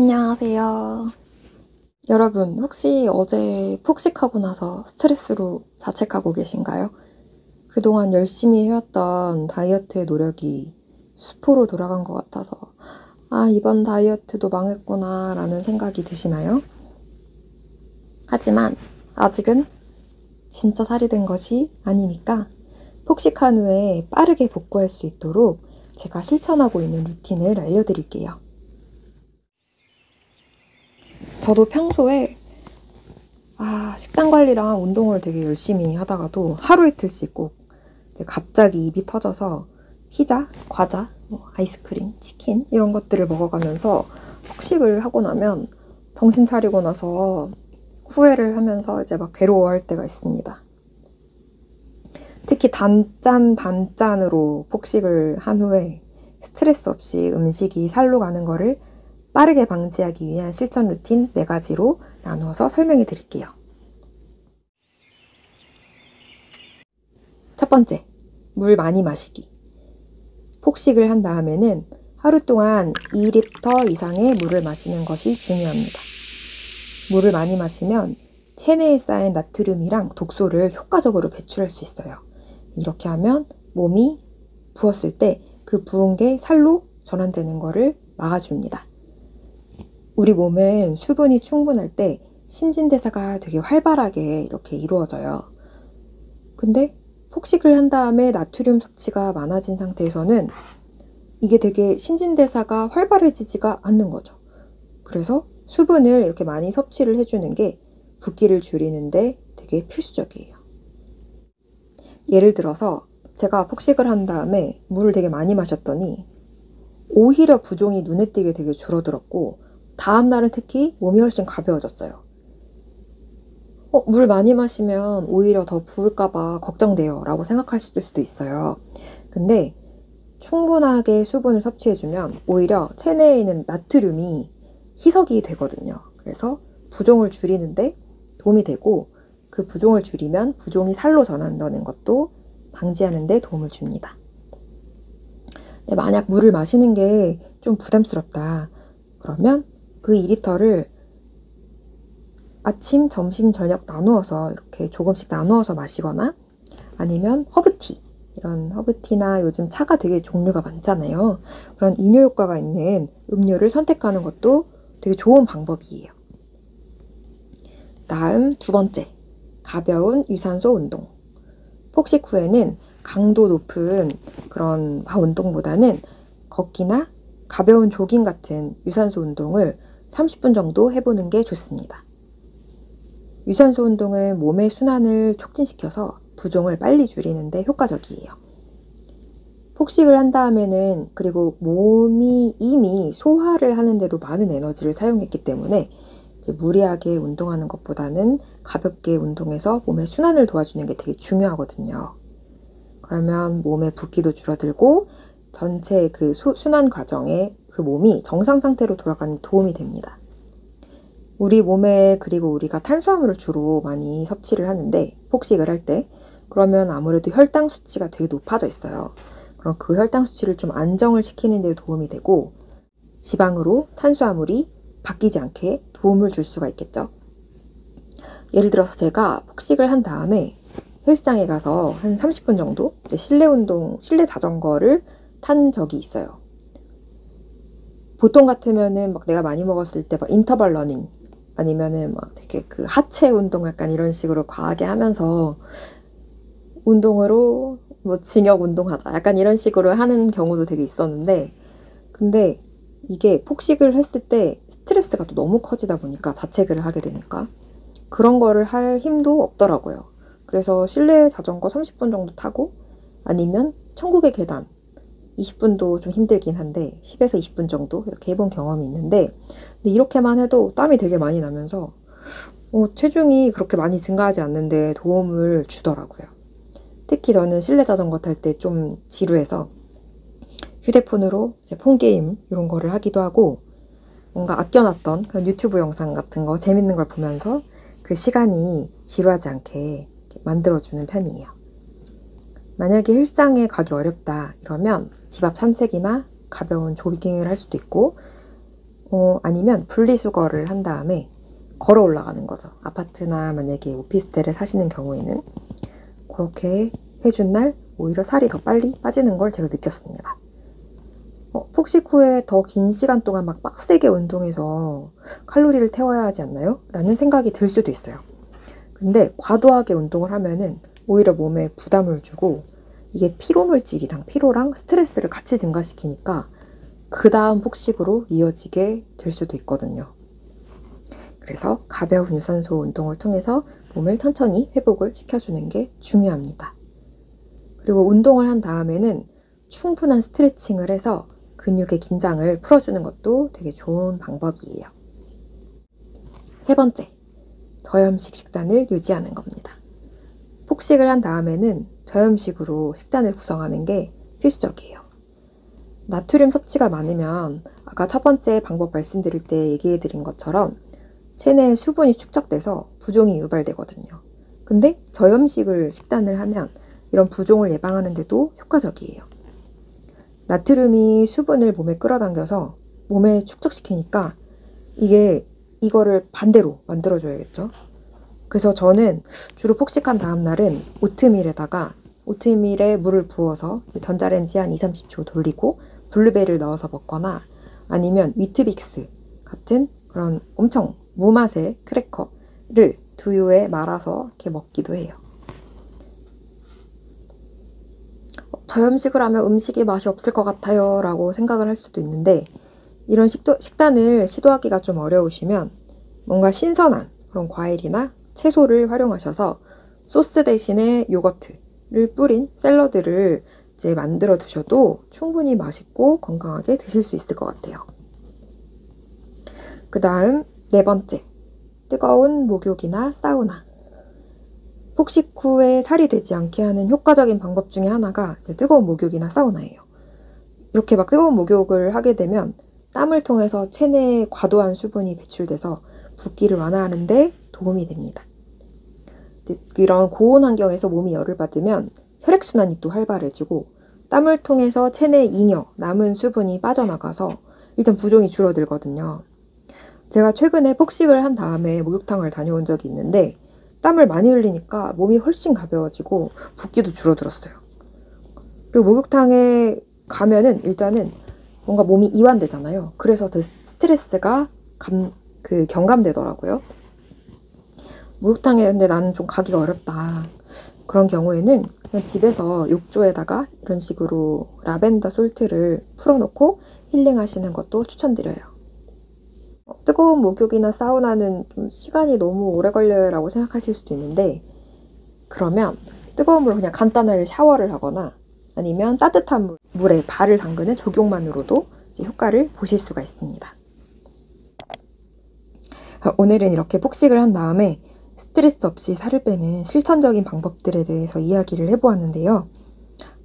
안녕하세요. 여러분, 혹시 어제 폭식하고 나서 스트레스로 자책하고 계신가요? 그동안 열심히 해왔던 다이어트의 노력이 수포로 돌아간 것 같아서, 아, 이번 다이어트도 망했구나, 라는 생각이 드시나요? 하지만, 아직은 진짜 살이 된 것이 아니니까, 폭식한 후에 빠르게 복구할 수 있도록 제가 실천하고 있는 루틴을 알려드릴게요. 저도 평소에 식단 관리랑 운동을 되게 열심히 하다가도 하루 이틀씩 꼭 이제 갑자기 입이 터져서 피자, 과자, 아이스크림, 치킨 이런 것들을 먹어가면서 폭식을 하고 나면 정신 차리고 나서 후회를 하면서 이제 막 괴로워할 때가 있습니다. 특히 단짠으로 폭식을 한 후에 스트레스 없이 음식이 살로 가는 거를 빠르게 방지하기 위한 실천 루틴 4가지로 나누어서 설명해 드릴게요. 첫 번째, 물 많이 마시기. 폭식을 한 다음에는 하루 동안 2리터 이상의 물을 마시는 것이 중요합니다. 물을 많이 마시면 체내에 쌓인 나트륨이랑 독소를 효과적으로 배출할 수 있어요. 이렇게 하면 몸이 부었을 때 그 부은 게 살로 전환되는 것을 막아줍니다. 우리 몸은 수분이 충분할 때 신진대사가 되게 활발하게 이렇게 이루어져요. 근데 폭식을 한 다음에 나트륨 섭취가 많아진 상태에서는 이게 되게 신진대사가 활발해지지가 않는 거죠. 그래서 수분을 이렇게 많이 섭취를 해주는 게 붓기를 줄이는데 되게 필수적이에요. 예를 들어서 제가 폭식을 한 다음에 물을 되게 많이 마셨더니 오히려 부종이 눈에 띄게 되게 줄어들었고 다음날은 특히 몸이 훨씬 가벼워졌어요. 물 많이 마시면 오히려 더 부을까봐 걱정돼요 라고 생각하실 수도 있어요. 근데 충분하게 수분을 섭취해주면 오히려 체내에 있는 나트륨이 희석이 되거든요. 그래서 부종을 줄이는데 도움이 되고 그 부종을 줄이면 부종이 살로 전환되는 것도 방지하는 데 도움을 줍니다. 근데 만약 물을 마시는 게 좀 부담스럽다. 그러면 그 2리터를 아침, 점심, 저녁 나누어서 이렇게 조금씩 나누어서 마시거나 아니면 허브티, 이런 허브티나 요즘 차가 되게 종류가 많잖아요. 그런 이뇨 효과가 있는 음료를 선택하는 것도 되게 좋은 방법이에요. 다음 2번째, 가벼운 유산소 운동. 폭식 후에는 강도 높은 그런 운동보다는 걷기나 가벼운 조깅 같은 유산소 운동을 30분 정도 해보는 게 좋습니다. 유산소 운동은 몸의 순환을 촉진시켜서 부종을 빨리 줄이는데 효과적이에요. 폭식을 한 다음에는 그리고 몸이 이미 소화를 하는데도 많은 에너지를 사용했기 때문에 이제 무리하게 운동하는 것보다는 가볍게 운동해서 몸의 순환을 도와주는 게 되게 중요하거든요. 그러면 몸의 붓기도 줄어들고 전체 그 순환 과정에 그 몸이 정상 상태로 돌아가는 데 도움이 됩니다. 우리 몸에 그리고 우리가 탄수화물을 주로 많이 섭취를 하는데 폭식을 할 때 그러면 아무래도 혈당 수치가 되게 높아져 있어요. 그럼 그 혈당 수치를 좀 안정을 시키는 데 도움이 되고 지방으로 탄수화물이 바뀌지 않게 도움을 줄 수가 있겠죠. 예를 들어서 제가 폭식을 한 다음에 헬스장에 가서 한 30분 정도 이제 실내 자전거를 탄 적이 있어요. 보통 같으면은 막 내가 많이 먹었을 때 막 인터벌 러닝 아니면은 막 되게 그 하체 운동 약간 이런 식으로 과하게 하면서 운동으로 뭐 징역 운동하자 약간 이런 식으로 하는 경우도 되게 있었는데 근데 이게 폭식을 했을 때 스트레스가 또 너무 커지다 보니까 자책을 하게 되니까 그런 거를 할 힘도 없더라고요. 그래서 실내 자전거 30분 정도 타고 아니면 천국의 계단 20분도 좀 힘들긴 한데 10에서 20분 정도 이렇게 해본 경험이 있는데 근데 이렇게만 해도 땀이 되게 많이 나면서 체중이 그렇게 많이 증가하지 않는데 도움을 주더라고요. 특히 저는 실내 자전거 탈 때 좀 지루해서 휴대폰으로 이제 폰게임 이런 거를 하기도 하고 뭔가 아껴놨던 그런 유튜브 영상 같은 거 재밌는 걸 보면서 그 시간이 지루하지 않게 만들어주는 편이에요. 만약에 헬스장에 가기 어렵다 이러면 집 앞 산책이나 가벼운 조깅을 할 수도 있고 아니면 분리수거를 한 다음에 걸어 올라가는 거죠. 아파트나 만약에 오피스텔에 사시는 경우에는 그렇게 해준 날 오히려 살이 더 빨리 빠지는 걸 제가 느꼈습니다. 폭식 후에 더 긴 시간 동안 막 빡세게 운동해서 칼로리를 태워야 하지 않나요? 라는 생각이 들 수도 있어요. 근데 과도하게 운동을 하면은 오히려 몸에 부담을 주고 이게 피로랑 스트레스를 같이 증가시키니까 그 다음 폭식으로 이어지게 될 수도 있거든요. 그래서 가벼운 유산소 운동을 통해서 몸을 천천히 회복을 시켜주는 게 중요합니다. 그리고 운동을 한 다음에는 충분한 스트레칭을 해서 근육의 긴장을 풀어주는 것도 되게 좋은 방법이에요. 세 번째, 저염식 식단을 유지하는 겁니다. 폭식을 한 다음에는 저염식으로 식단을 구성하는 게 필수적이에요. 나트륨 섭취가 많으면 아까 첫 번째 방법 말씀드릴 때 얘기해드린 것처럼 체내에 수분이 축적돼서 부종이 유발되거든요. 근데 저염식을 식단을 하면 이런 부종을 예방하는 데도 효과적이에요. 나트륨이 수분을 몸에 끌어당겨서 몸에 축적시키니까 이거를 반대로 만들어줘야겠죠. 그래서 저는 주로 폭식한 다음 날은 오트밀에 물을 부어서 전자레인지 한 2-30초 돌리고 블루베리를 넣어서 먹거나 아니면 위트빅스 같은 그런 엄청 무맛의 크래커를 두유에 말아서 이렇게 먹기도 해요. 저염식을 하면 음식이 맛이 없을 것 같아요 라고 생각을 할 수도 있는데 이런 식단을 시도하기가 좀 어려우시면 뭔가 신선한 그런 과일이나 채소를 활용하셔서 소스 대신에 요거트를 뿌린 샐러드를 이제 만들어 두셔도 충분히 맛있고 건강하게 드실 수 있을 것 같아요. 그 다음 네 번째, 뜨거운 목욕이나 사우나. 폭식 후에 살이 되지 않게 하는 효과적인 방법 중에 하나가 이제 뜨거운 목욕이나 사우나예요. 이렇게 막 뜨거운 목욕을 하게 되면 땀을 통해서 체내에 과도한 수분이 배출돼서 붓기를 완화하는 데 도움이 됩니다. 이런 고온 환경에서 몸이 열을 받으면 혈액순환이 또 활발해지고 땀을 통해서 체내 잉여, 남은 수분이 빠져나가서 일단 부종이 줄어들거든요. 제가 최근에 폭식을 한 다음에 목욕탕을 다녀온 적이 있는데 땀을 많이 흘리니까 몸이 훨씬 가벼워지고 붓기도 줄어들었어요. 그리고 목욕탕에 가면은 일단은 뭔가 몸이 이완되잖아요. 그래서 그 스트레스가 경감되더라고요. 목욕탕에 근데 나는 좀 가기가 어렵다. 그런 경우에는 그냥 집에서 욕조에다가 이런 식으로 라벤더 솔트를 풀어놓고 힐링하시는 것도 추천드려요. 뜨거운 목욕이나 사우나는 좀 시간이 너무 오래 걸려요 라고 생각하실 수도 있는데 그러면 뜨거운 물로 그냥 간단하게 샤워를 하거나 아니면 따뜻한 물에 발을 담그는 적용만으로도 이제 효과를 보실 수가 있습니다. 오늘은 이렇게 폭식을 한 다음에 스트레스 없이 살을 빼는 실천적인 방법들에 대해서 이야기를 해보았는데요.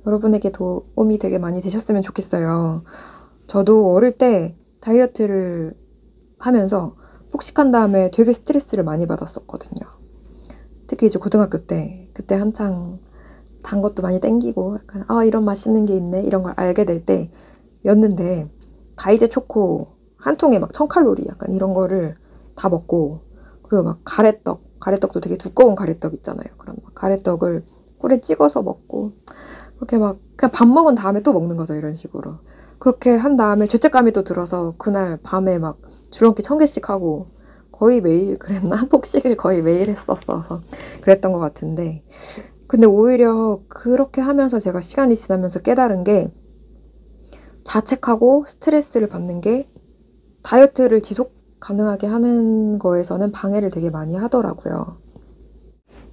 여러분에게 도움이 되게 많이 되셨으면 좋겠어요. 저도 어릴 때 다이어트를 하면서 폭식한 다음에 되게 스트레스를 많이 받았었거든요. 특히 이제 고등학교 때 그때 한창 단 것도 많이 땡기고 약간 이런 맛있는 게 있네 이런 걸 알게 될 때였는데 다이제 초코 한 통에 막 1000칼로리 약간 이런 거를 다 먹고 그리고 막 가래떡도 되게 두꺼운 가래떡 있잖아요. 그런 가래떡을 꿀에 찍어서 먹고 그렇게 막 그냥 밥 먹은 다음에 또 먹는 거죠. 이런 식으로. 그렇게 한 다음에 죄책감이 또 들어서 그날 밤에 막 줄넘기 1000개씩 하고 거의 매일 그랬나? 폭식을 거의 매일 했었어서 그랬던 것 같은데 근데 오히려 그렇게 하면서 제가 시간이 지나면서 깨달은 게 자책하고 스트레스를 받는 게 다이어트를 지속 가능하게 하는 거에서는 방해를 되게 많이 하더라고요.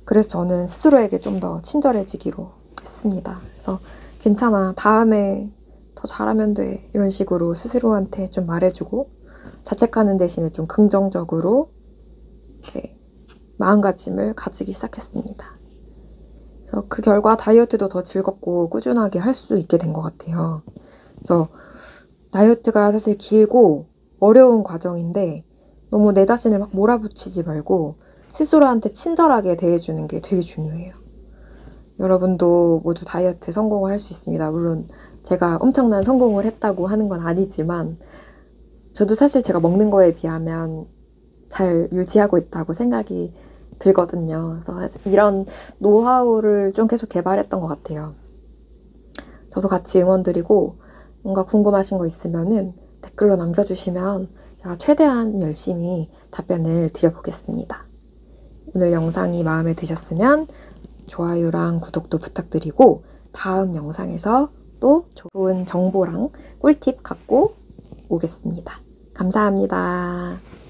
그래서 저는 스스로에게 좀 더 친절해지기로 했습니다. 그래서 괜찮아. 다음에 더 잘하면 돼. 이런 식으로 스스로한테 좀 말해주고 자책하는 대신에 좀 긍정적으로 이렇게 마음가짐을 가지기 시작했습니다. 그래서 그 결과 다이어트도 더 즐겁고 꾸준하게 할 수 있게 된 것 같아요. 그래서 다이어트가 사실 길고 어려운 과정인데 너무 내 자신을 막 몰아붙이지 말고 스스로한테 친절하게 대해주는 게 되게 중요해요. 여러분도 모두 다이어트 성공을 할 수 있습니다. 물론 제가 엄청난 성공을 했다고 하는 건 아니지만 저도 사실 제가 먹는 거에 비하면 잘 유지하고 있다고 생각이 들거든요. 그래서 이런 노하우를 좀 계속 개발했던 것 같아요. 저도 같이 응원드리고 뭔가 궁금하신 거 있으면은 댓글로 남겨주시면 제가 최대한 열심히 답변을 드려보겠습니다. 오늘 영상이 마음에 드셨으면 좋아요랑 구독도 부탁드리고 다음 영상에서 또 좋은 정보랑 꿀팁 갖고 오겠습니다. 감사합니다.